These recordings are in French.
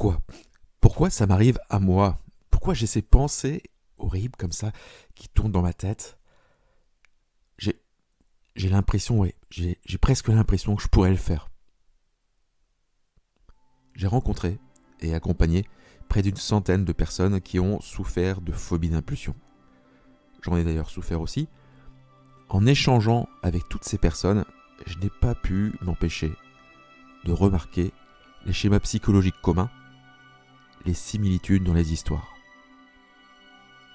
pourquoi? Pourquoi ça m'arrive à moi? Pourquoi j'ai ces pensées horribles comme ça qui tournent dans ma tête? J'ai j'ai l'impression, ouais, j'ai presque l'impression que je pourrais le faire. J'ai rencontré et accompagné près d'une centaine de personnes qui ont souffert de phobie d'impulsion. J'en ai d'ailleurs souffert aussi. En échangeant avec toutes ces personnes, je n'ai pas pu m'empêcher de remarquer les schémas psychologiques communs, les similitudes dans les histoires.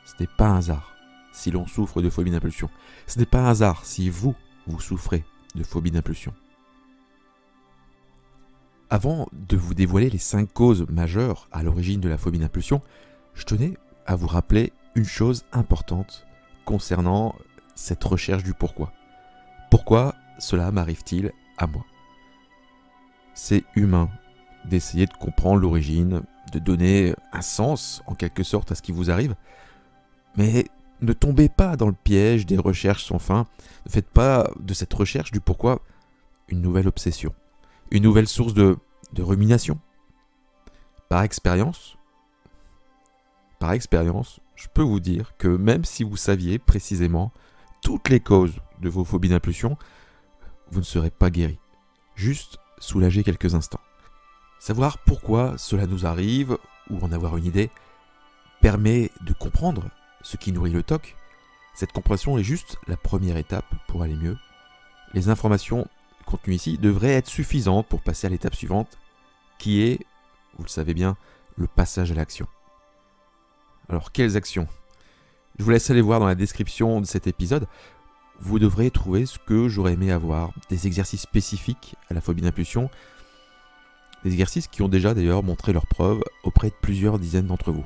Ce n'est pas un hasard si l'on souffre de phobie d'impulsion. Ce n'est pas un hasard si vous souffrez de phobie d'impulsion. Avant de vous dévoiler les 5 causes majeures à l'origine de la phobie d'impulsion, je tenais à vous rappeler une chose importante concernant cette recherche du pourquoi. Pourquoi cela m'arrive-t-il à moi? C'est humain d'essayer de comprendre l'origine, de donner un sens en quelque sorte à ce qui vous arrive, mais ne tombez pas dans le piège des recherches sans fin. Ne faites pas de cette recherche du pourquoi une nouvelle obsession, une nouvelle source de rumination. Par expérience, je peux vous dire que même si vous saviez précisément toutes les causes de vos phobies d'impulsion, vous ne serez pas guéri. Juste soulagé quelques instants. Savoir pourquoi cela nous arrive, ou en avoir une idée, permet de comprendre ce qui nourrit le TOC. Cette compréhension est juste la première étape pour aller mieux. Les informations contenues ici devraient être suffisantes pour passer à l'étape suivante, qui est, vous le savez bien, le passage à l'action. Alors, quelles actions? Je vous laisse aller voir dans la description de cet épisode. Vous devrez trouver ce que j'aurais aimé avoir, des exercices spécifiques à la phobie d'impulsion, des exercices qui ont déjà d'ailleurs montré leurs preuves auprès de plusieurs dizaines d'entre vous.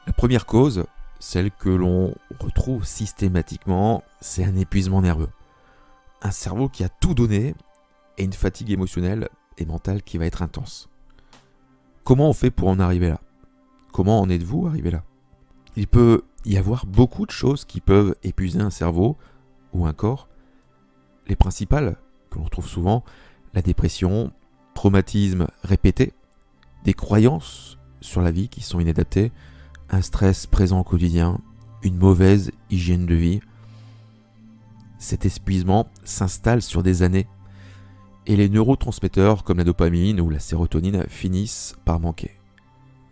La première cause, celle que l'on retrouve systématiquement, c'est un épuisement nerveux. Un cerveau qui a tout donné et une fatigue émotionnelle et mentale qui va être intense. Comment on fait pour en arriver là? Comment en êtes-vous arrivé là? Il peut y avoir beaucoup de choses qui peuvent épuiser un cerveau ou un corps. Les principales, que l'on trouve souvent, la dépression, traumatisme répété, des croyances sur la vie qui sont inadaptées, un stress présent au quotidien, une mauvaise hygiène de vie. Cet épuisement s'installe sur des années et les neurotransmetteurs comme la dopamine ou la sérotonine finissent par manquer.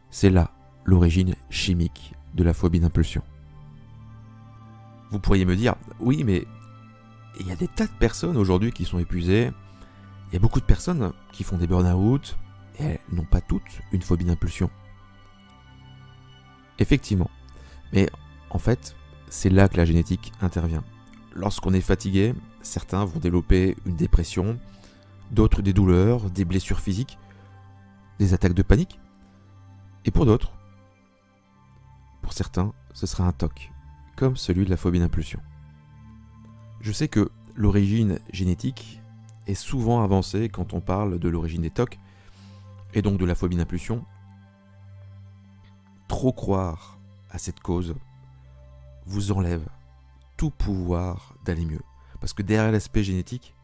C'est là l'origine chimique de la phobie d'impulsion. Vous pourriez me dire, oui, mais il y a des tas de personnes aujourd'hui qui sont épuisées. Il y a beaucoup de personnes qui font des burn-out et elles n'ont pas toutes une phobie d'impulsion. Effectivement, mais en fait, c'est là que la génétique intervient. Lorsqu'on est fatigué, certains vont développer une dépression, d'autres des douleurs, des blessures physiques, des attaques de panique. Et pour d'autres, pour certains, ce sera un TOC, comme celui de la phobie d'impulsion. Je sais que l'origine génétique est souvent avancée quand on parle de l'origine des TOC, et donc de la phobie d'impulsion. Trop croire à cette cause vous enlève tout pouvoir d'aller mieux. Parce que derrière l'aspect génétique,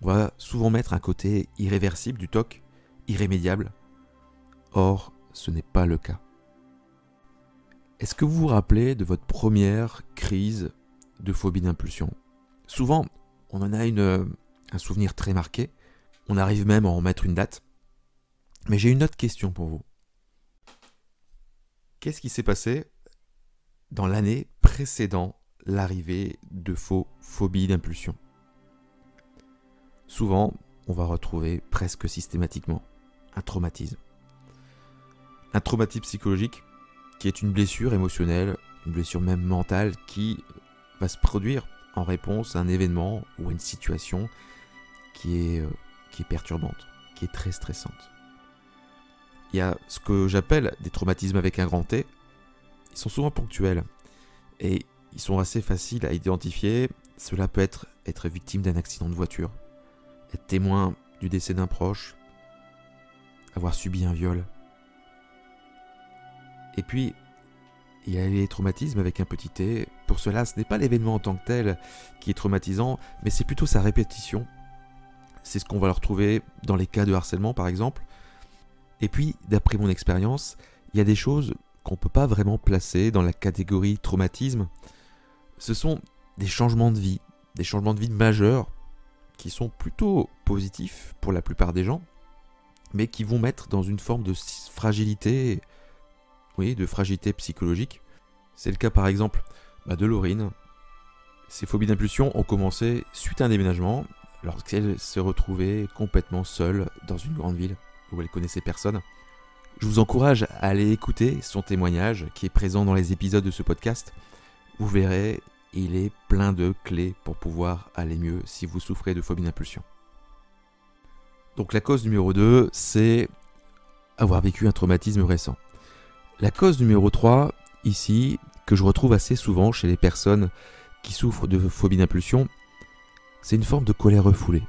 on va souvent mettre un côté irréversible du TOC, irrémédiable. Or, ce n'est pas le cas. Est-ce que vous vous rappelez de votre première crise de phobie d'impulsion? Souvent, on en a un souvenir très marqué. On arrive même à en mettre une date. Mais j'ai une autre question pour vous. Qu'est-ce qui s'est passé dans l'année précédant l'arrivée de phobie d'impulsion? Souvent, on va retrouver presque systématiquement un traumatisme. Un traumatisme psychologique qui est une blessure émotionnelle, une blessure même mentale qui va se produire en réponse à un événement ou à une situation qui est perturbante, qui est très stressante. Il y a ce que j'appelle des traumatismes avec un grand T. Ils sont souvent ponctuels et ils sont assez faciles à identifier. Cela peut être victime d'un accident de voiture, être témoin du décès d'un proche, avoir subi un viol. Et puis, il y a les traumatismes avec un petit T. Pour cela, ce n'est pas l'événement en tant que tel qui est traumatisant, mais c'est plutôt sa répétition. C'est ce qu'on va retrouver dans les cas de harcèlement, par exemple. Et puis, d'après mon expérience, il y a des choses qu'on ne peut pas vraiment placer dans la catégorie traumatisme. Ce sont des changements de vie majeurs qui sont plutôt positifs pour la plupart des gens, mais qui vont mettre dans une forme de fragilité, oui, de fragilité psychologique. C'est le cas par exemple de Laurine. Ses phobies d'impulsion ont commencé suite à un déménagement, lorsqu'elle se retrouvait complètement seule dans une grande ville où elle connaissait personne. Je vous encourage à aller écouter son témoignage qui est présent dans les épisodes de ce podcast. Vous verrez, il est plein de clés pour pouvoir aller mieux si vous souffrez de phobie d'impulsion. Donc la cause numéro 2, c'est avoir vécu un traumatisme récent. La cause numéro 3, ici, que je retrouve assez souvent chez les personnes qui souffrent de phobie d'impulsion, c'est une forme de colère refoulée.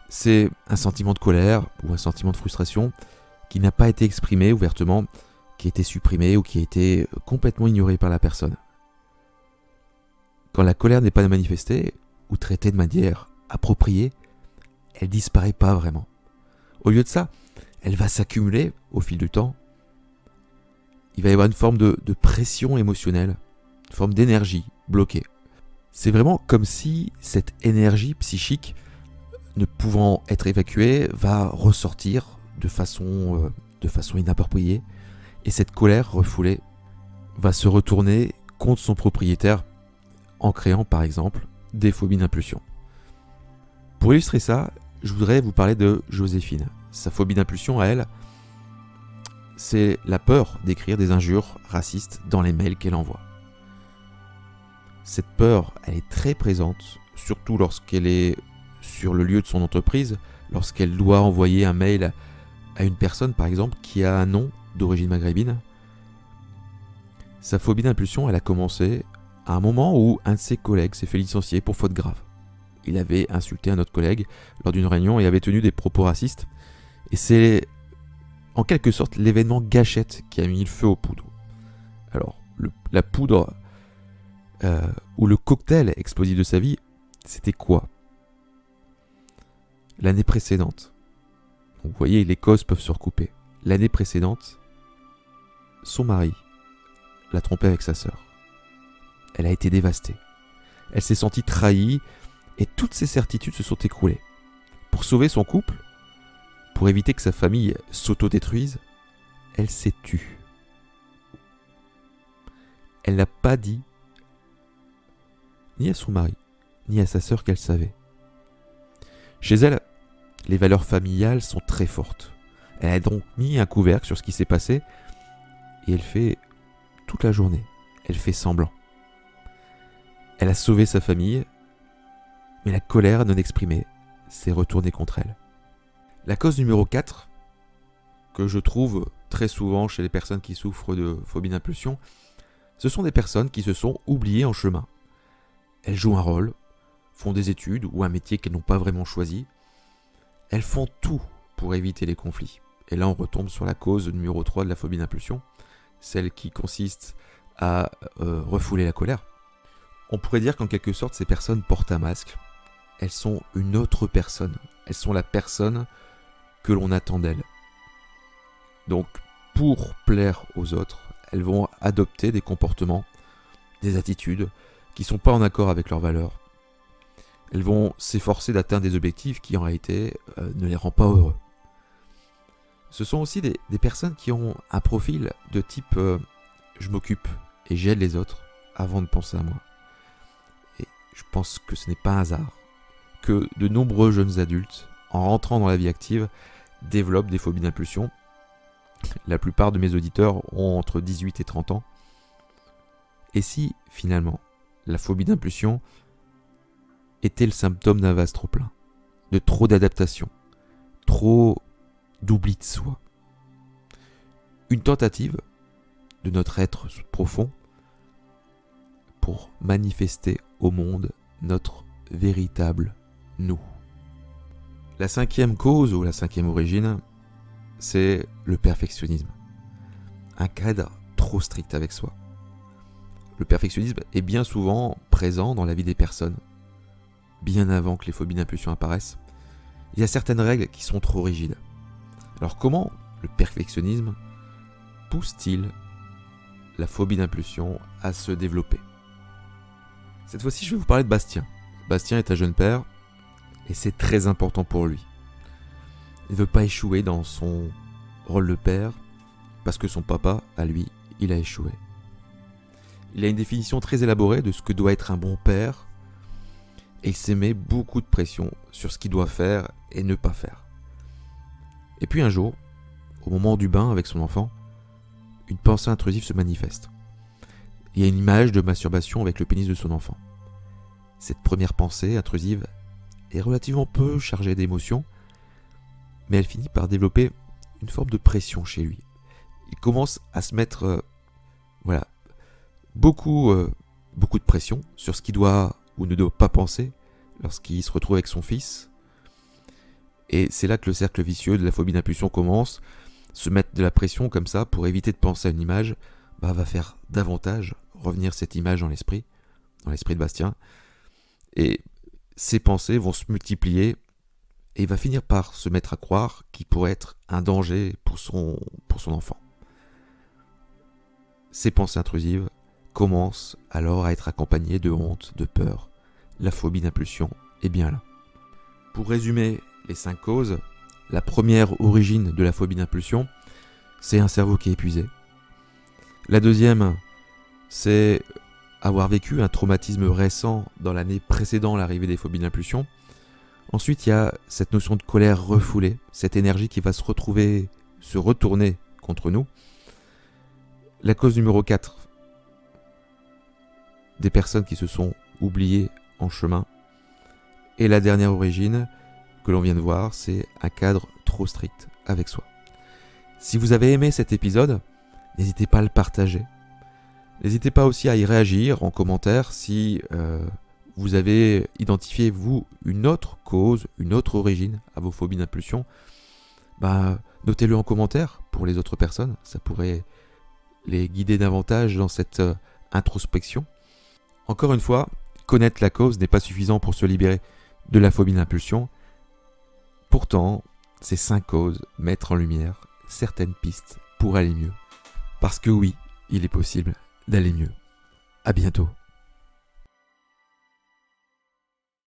C'est un sentiment de colère ou un sentiment de frustration qui n'a pas été exprimé ouvertement, qui a été supprimé ou qui a été complètement ignoré par la personne. Quand la colère n'est pas manifestée ou traitée de manière appropriée, elle disparaît pas vraiment. Au lieu de ça, elle va s'accumuler au fil du temps. Il va y avoir une forme de pression émotionnelle, une forme d'énergie bloquée. C'est vraiment comme si cette énergie psychique, ne pouvant être évacuée, va ressortir de façon inappropriée. Et cette colère refoulée va se retourner contre son propriétaire en créant par exemple des phobies d'impulsion. Pour illustrer ça, je voudrais vous parler de Joséphine. Sa phobie d'impulsion à elle, c'est la peur d'écrire des injures racistes dans les mails qu'elle envoie. Cette peur, elle est très présente, surtout lorsqu'elle est sur le lieu de son entreprise, lorsqu'elle doit envoyer un mail à une personne par exemple qui a un nom d'origine maghrébine. Sa phobie d'impulsion, elle a commencé à un moment où un de ses collègues s'est fait licencier pour faute grave. Il avait insulté un autre collègue lors d'une réunion et avait tenu des propos racistes. Et c'est en quelque sorte l'événement gâchette qui a mis le feu aux poudres. Alors, la poudre ou le cocktail explosif de sa vie, c'était quoi? L'année précédente. Donc, vous voyez, les causes peuvent se recouper. L'année précédente, son mari l'a trompée avec sa sœur. Elle a été dévastée. Elle s'est sentie trahie et toutes ses certitudes se sont écroulées. Pour sauver son couple, pour éviter que sa famille s'autodétruise, elle s'est tue. Elle n'a pas dit ni à son mari, ni à sa sœur qu'elle savait. Chez elle, les valeurs familiales sont très fortes. Elle a donc mis un couvercle sur ce qui s'est passé et elle fait toute la journée. Elle fait semblant. Elle a sauvé sa famille, mais la colère non exprimée s'est retournée contre elle. La cause numéro 4, que je trouve très souvent chez les personnes qui souffrent de phobie d'impulsion, ce sont des personnes qui se sont oubliées en chemin. Elles jouent un rôle, font des études ou un métier qu'elles n'ont pas vraiment choisi. Elles font tout pour éviter les conflits. Et là, on retombe sur la cause numéro 3 de la phobie d'impulsion, celle qui consiste à refouler la colère. On pourrait dire qu'en quelque sorte, ces personnes portent un masque. Elles sont une autre personne. Elles sont la personne que l'on attend d'elles. Donc, pour plaire aux autres, elles vont adopter des comportements, des attitudes qui ne sont pas en accord avec leurs valeurs. Elles vont s'efforcer d'atteindre des objectifs qui, en réalité, ne les rendent pas heureux. Ce sont aussi des personnes qui ont un profil de type je m'occupe et j'aide les autres avant de penser à moi. Et je pense que ce n'est pas un hasard que de nombreux jeunes adultes, en rentrant dans la vie active, développent des phobies d'impulsion. La plupart de mes auditeurs ont entre 18 et 30 ans. Et si, finalement, la phobie d'impulsion était le symptôme d'un vase trop plein, de trop d'adaptation, trop d'oubli de soi, une tentative de notre être profond pour manifester au monde notre véritable nous. La 5e cause ou la 5e origine, c'est le perfectionnisme. Un cadre trop strict avec soi. Le perfectionnisme est bien souvent présent dans la vie des personnes, bien avant que les phobies d'impulsion apparaissent. Il y a certaines règles qui sont trop rigides. Alors comment le perfectionnisme pousse-t-il la phobie d'impulsion à se développer? Cette fois-ci, je vais vous parler de Bastien. Bastien est un jeune père et c'est très important pour lui. Il ne veut pas échouer dans son rôle de père parce que son papa, à lui, il a échoué. Il a une définition très élaborée de ce que doit être un bon père et il s'y met beaucoup de pression sur ce qu'il doit faire et ne pas faire. Et puis un jour, au moment du bain avec son enfant, une pensée intrusive se manifeste. Il y a une image de masturbation avec le pénis de son enfant. Cette première pensée intrusive est relativement peu chargée d'émotions, mais elle finit par développer une forme de pression chez lui. Il commence à se mettre beaucoup de pression sur ce qu'il doit ou ne doit pas penser lorsqu'il se retrouve avec son fils. Et c'est là que le cercle vicieux de la phobie d'impulsion commence. Se mettre de la pression comme ça pour éviter de penser à une image va faire davantage revenir cette image dans l'esprit de Bastien. Et ses pensées vont se multiplier et il va finir par se mettre à croire qu'il pourrait être un danger pour son enfant. Ces pensées intrusives commencent alors à être accompagnées de honte, de peur. La phobie d'impulsion est bien là. Pour résumer les 5 causes, la première origine de la phobie d'impulsion, c'est un cerveau qui est épuisé. La deuxième, c'est avoir vécu un traumatisme récent dans l'année précédant l'arrivée des phobies d'impulsion. Ensuite, il y a cette notion de colère refoulée, cette énergie qui va se retourner contre nous. La cause numéro 4, des personnes qui se sont oubliées en chemin. Et la dernière origine que l'on vient de voir, c'est un cadre trop strict avec soi. Si vous avez aimé cet épisode, n'hésitez pas à le partager. N'hésitez pas aussi à y réagir en commentaire si vous avez identifié, vous, une autre cause, une autre origine à vos phobies d'impulsion. Notez-le en commentaire pour les autres personnes. Ça pourrait les guider davantage dans cette introspection. Encore une fois, connaître la cause n'est pas suffisant pour se libérer de la phobie d'impulsion. Pourtant, ces 5 causes mettent en lumière certaines pistes pour aller mieux. Parce que oui, il est possible d'aller mieux. À bientôt.